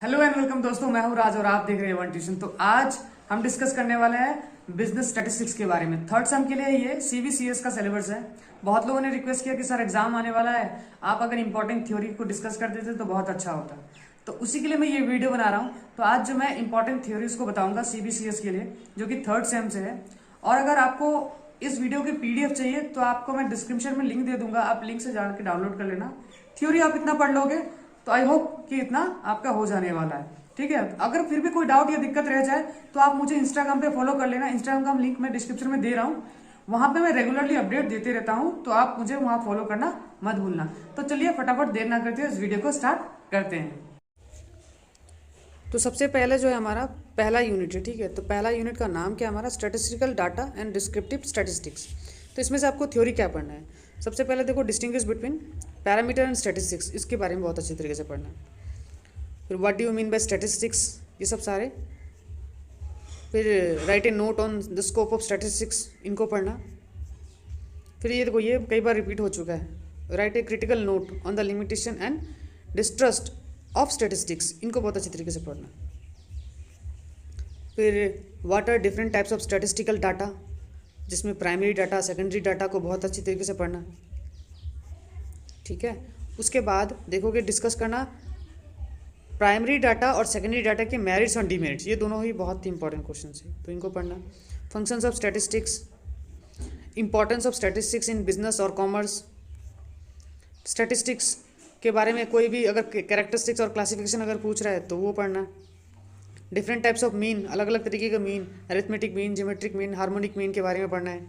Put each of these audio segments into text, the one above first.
Hello and welcome दोस्तों, मैं हूं राज और आप देख रहे हैं वन ट्यूशन। तो आज हम डिस्कस करने वाले हैं बिजनेस स्टैटिस्टिक्स के बारे में। थर्ड सेम के लिए ये सीबीसीएस का सिलेबस है। बहुत लोगों ने रिक्वेस्ट किया कि सर एग्जाम आने वाला है, आप अगर इंपॉर्टेंट थ्योरी को डिस्कस कर देते तो बहुत अच्छा होता। तो उसी के लिए मैं ये वीडियो बना रहा हूँ। तो आज जो मैं इंपॉर्टेंट थ्योरीज को बताऊंगा सीबीसीएस के लिए, जो कि थर्ड सेम से है। और अगर आपको इस वीडियो की पीडीएफ चाहिए तो आपको मैं डिस्क्रिप्शन में लिंक दे दूंगा, आप लिंक से जाकर डाउनलोड कर लेना। थ्योरी आप इतना पढ़ लोगे तो आई होप कि इतना आपका हो जाने वाला है। ठीक है, अगर फिर भी कोई डाउट या दिक्कत रह जाए तो आप मुझे इंस्टाग्राम पे फॉलो कर लेना। इंस्टाग्राम लिंक मैं डिस्क्रिप्शन में दे रहा हूँ, वहां पे मैं रेगुलरली अपडेट देते रहता हूँ, तो आप मुझे वहां फॉलो करना मत भूलना। तो चलिए फटाफट देर ना करते हुए इस वीडियो को स्टार्ट करते हैं। तो सबसे पहले जो है हमारा पहला यूनिट है, ठीक है। तो पहला यूनिट का नाम क्या है हमारा, statistical data and descriptive statistics. तो इसमें से आपको थ्योरी क्या पढ़ना है। सबसे पहले देखो distinguish between parameter and statistics, इसके बारे में बहुत अच्छे तरीके से पढ़ना है। फिर what do you mean by statistics, ये सब सारे। फिर right A note on the scope of statistics, इनको पढ़ना। फिर ये देखो ये कई बार रिपीट हो चुका है, write a critical note on the limitation and distrust of statistics, इनको बहुत अच्छे तरीके से पढ़ना। फिर what are different types of statistical data, जिसमें प्राइमरी डाटा सेकेंडरी डाटा को बहुत अच्छी तरीके से पढ़ना। ठीक है, उसके बाद देखोगे डिस्कस करना प्राइमरी डाटा और सेकेंडरी डाटा के मेरिट्स और डीमेरिट्स, ये दोनों ही बहुत ही इंपॉर्टेंट क्वेश्चन है, तो इनको पढ़ना। Functions of statistics, importance of statistics in business और कॉमर्स। स्टैटिस्टिक्स के बारे में कोई भी अगर कैरेक्टरिस्टिक्स और क्लासिफिकेशन अगर पूछ रहा है तो वो पढ़ना। डिफरेंट टाइप्स ऑफ मीन, अलग अलग तरीके का mean, arithmetic mean, geometric mean, harmonic mean के बारे में पढ़ना है।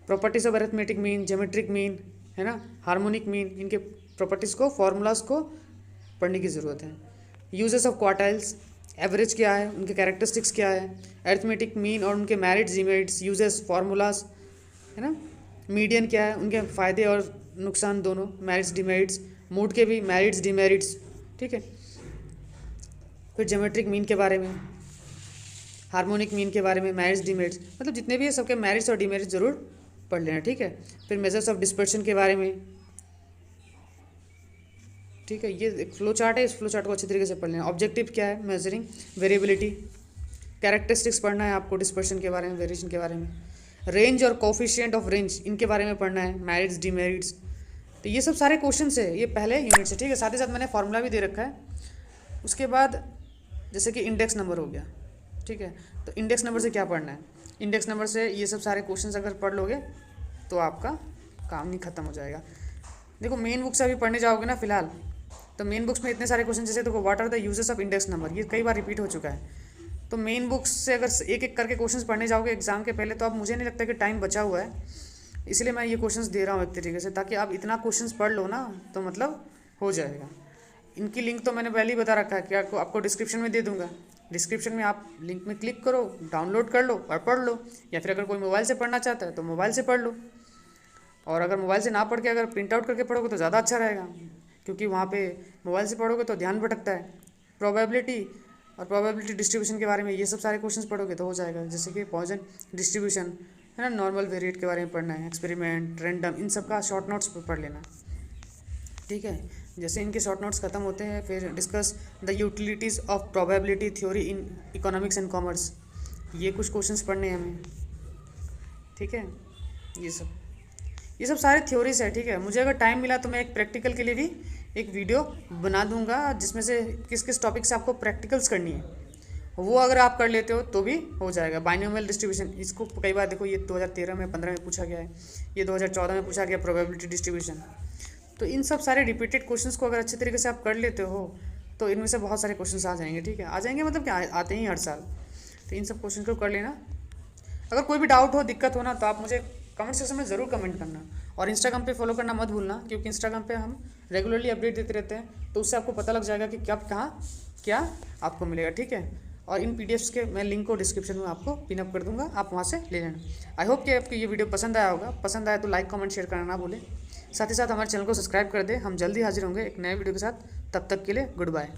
Properties of arithmetic mean, geometric mean, है ना, हार्मोनिक मीन, इनके प्रॉपर्टीज़ को, फॉर्मूलाज को पढ़ने की ज़रूरत है। यूजेस ऑफ क्वार्टाइल्स, एवरेज क्या है, उनके कैरेक्टरिस्टिक्स क्या है, अरिथमेटिक मीन और उनके मेरिट्स डिमेरिट्स, यूजेस, फार्मूलाज, है ना। मीडियन क्या है, उनके फ़ायदे और नुकसान दोनों, मेरिट्स डिमेरिट्स, मूड के भी मेरिट्स डिमेरिट्स, ठीक है। फिर ज्योमेट्रिक मीन के बारे में, हार्मोनिक मीन के बारे में, मेरिट्स डिमेरिट्स, मतलब जितने भी है सबके मेरिट्स और डिमेरिट्स जरूर पढ़ लेना, ठीक है। फिर मेजर्स ऑफ डिस्पर्शन के बारे में, ठीक है, ये एक फ्लो चार्ट है, इस फ्लो चार्ट को अच्छे तरीके से पढ़ लेना। ऑब्जेक्टिव क्या है, मेजरिंग वेरिएबिलिटी, कैरेक्टरिस्टिक्स पढ़ना है आपको डिस्पर्शन के बारे में, वेरिएशन के बारे में। रेंज और कोफिशिएंट ऑफ रेंज, इनके बारे में पढ़ना है, मेरिट्स डिमेरिट्स। तो ये सब सारे क्वेश्चन है, ये पहले यूनिट से, ठीक है। साथ ही साथ मैंने फॉर्मूला भी दे रखा है। उसके बाद जैसे कि इंडेक्स नंबर हो गया, ठीक है। तो इंडेक्स नंबर से क्या पढ़ना है, इंडेक्स नंबर से ये सब सारे क्वेश्चंस अगर पढ़ लोगे तो आपका काम नहीं खत्म हो जाएगा। देखो मेन बुक से अभी पढ़ने जाओगे ना फिलहाल, तो मेन बुक्स में इतने सारे क्वेश्चन, जैसे देखो what are the uses of index number, ये कई बार रिपीट हो चुका है। तो मेन बुक्स से अगर एक एक करके क्वेश्चंस पढ़ने जाओगे एग्जाम के पहले, तो अब मुझे नहीं लगता कि टाइम बचा हुआ है, इसलिए मैं ये क्वेश्चंस दे रहा हूँ एक तरीके से, ताकि आप इतना क्वेश्चंस पढ़ लो ना तो मतलब हो जाएगा। इनकी लिंक तो मैंने पहले ही बता रखा है कि आपको डिस्क्रिप्शन में दे दूंगा। डिस्क्रिप्शन में आप लिंक में क्लिक करो, डाउनलोड कर लो और पढ़ लो, या फिर अगर कोई मोबाइल से पढ़ना चाहता है तो मोबाइल से पढ़ लो। और अगर मोबाइल से ना पढ़ के अगर प्रिंट आउट करके पढ़ोगे तो ज़्यादा अच्छा रहेगा, क्योंकि वहाँ पे मोबाइल से पढ़ोगे तो ध्यान भटकता है। प्रोबेबिलिटी और प्रोबेबिलिटी डिस्ट्रीब्यूशन के बारे में ये सब सारे क्वेश्चंस पढ़ोगे तो हो जाएगा, जैसे कि पॉइजन डिस्ट्रीब्यूशन, है ना, नॉर्मल वेरिएट के बारे में पढ़ना है, एक्सपेरिमेंट, रैंडम, इन सब का शॉर्ट नोट्स पढ़ लेना, ठीक है। जैसे इनके शॉर्ट नोट्स खत्म होते हैं, फिर discuss the utilities of probability theory in economics and commerce, ये कुछ क्वेश्चंस पढ़ने हैं हमें, ठीक है। ये सब सारे थ्योरीज है, ठीक है। मुझे अगर टाइम मिला तो मैं एक प्रैक्टिकल के लिए भी एक वीडियो बना दूंगा, जिसमें से किस किस टॉपिक से आपको प्रैक्टिकल्स करनी है, वो अगर आप कर लेते हो तो भी हो जाएगा। बाइनोमियल डिस्ट्रीब्यूशन, इसको कई बार देखो, ये 2013 में 15 में पूछा गया है, ये 2014 में पूछा गया प्रोबेबिलिटी डिस्ट्रीब्यूशन। तो इन सब सारे रिपीटेड क्वेश्चंस को अगर अच्छे तरीके से आप कर लेते हो तो इनमें से बहुत सारे क्वेश्चंस आ जाएंगे, ठीक है। आ जाएंगे मतलब कि आते ही हर साल, तो इन सब क्वेश्चन को कर लेना। अगर कोई भी डाउट हो, दिक्कत हो ना, तो आप मुझे कमेंट सेक्शन में ज़रूर कमेंट करना, और इंस्टाग्राम पे फॉलो करना मत भूलना, क्योंकि इंस्टाग्राम पे हम रेगुलरली अपडेट देते रहते हैं, तो उससे आपको पता लग जाएगा कि कब कहाँ क्या आपको मिलेगा, ठीक है। और इन पीडीएफ्स के मैं लिंक को डिस्क्रिप्शन में आपको पिनअप कर दूंगा, आप वहाँ से ले लेना। आई होप कि आपको ये वीडियो पसंद आया होगा, पसंद आया तो लाइक कमेंट शेयर करना ना भूलें। साथ ही साथ हमारे चैनल को सब्सक्राइब कर दें। हम जल्दी हाजिर होंगे एक नए वीडियो के साथ, तब तक के लिए गुड बाय।